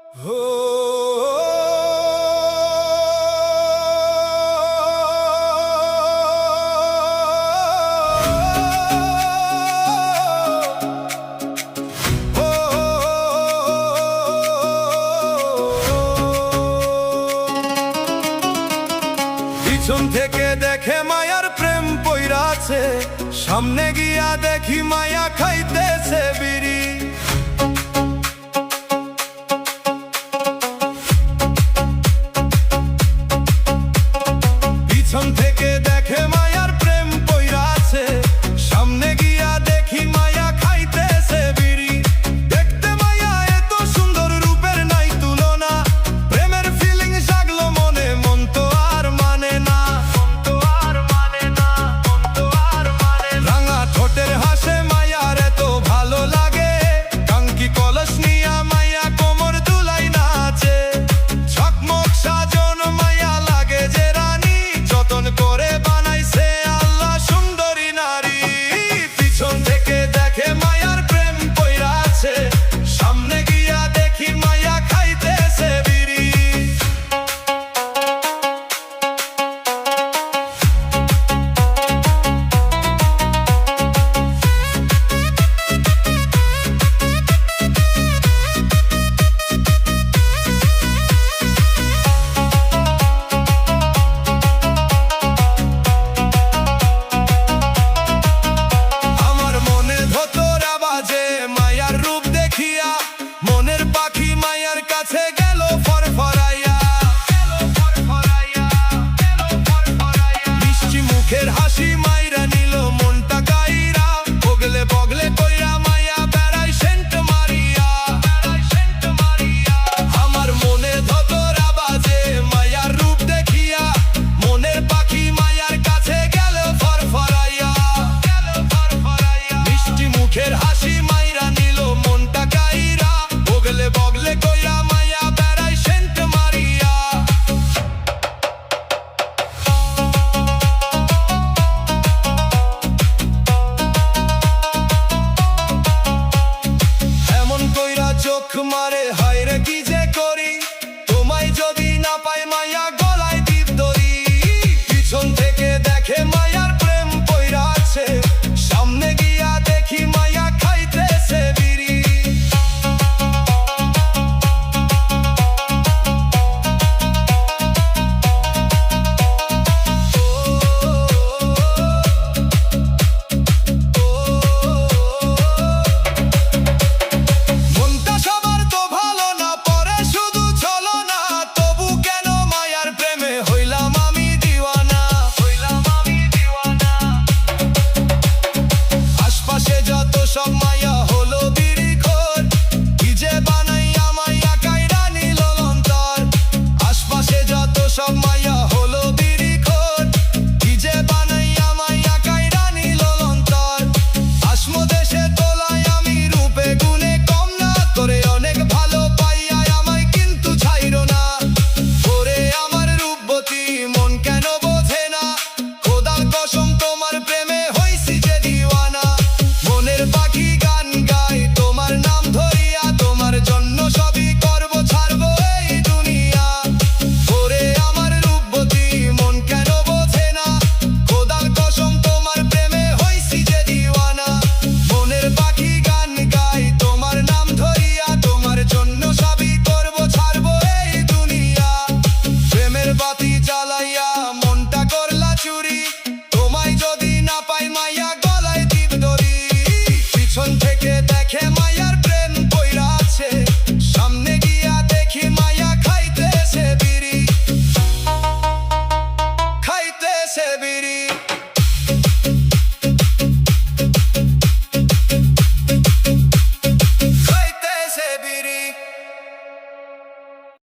পিছন থেকে দেখে মায়ার প্রেম পইরাছে, সামনে গিয়া দেখি মায়া খাইতেছে বিড়ি। পিছন থেকে দেখে মায়ার প্রেম পইরাছে, সামনে গিয়া দেখি মায়া খাইতেছে বিড়ি। দেখতে মায়া এত সুন্দর, রূপের নাই তুলনা, প্রেমের ফিলিং জাগলো মনে, মন তো আর মানে না, মন তো আর মানে না, মন তো আর মানে না। রাঙা ঠোঁটের হাসে মায়ার এত ভালো লাগে, কাঙ্কি কলস নিয়া মায়া কোমর দুলাই নাচে। ঝকমক সাজন মায়া লাগে যে রানী, যতন করে বানাইছে আল্লাহ সুন্দরী নারী। পিছন থেকে দেখে মায়ার প্রেম পইরাছে, সামনে গিয়া দেখি মায়া খাইতেছে বিড়ি। আমার মনে ধতরা বাজে মায়ার রূপ দেখিয়া, মনের পাখি মায়ার কাছে গেল ফরফরাইয়া। মিষ্টি মুখের হাসি মাইরা নিল মনটা কাইরা, বগলে বগলে কইরা মায়া বেড়াই সেন্ট মারিয়া। আমার মনে ধতরা বাজে মায়ার রূপ দেখিয়া, মনের পাখি মায়ার কাছে গেল ফরফরাইয়া। মিষ্টি মুখের হাসি মাইরা নিল মনটা কাইরা, বগলে বগলে কইরা মায়া বেড়াই সেন্ট মারিয়া। এমন কইরা চোখ মারে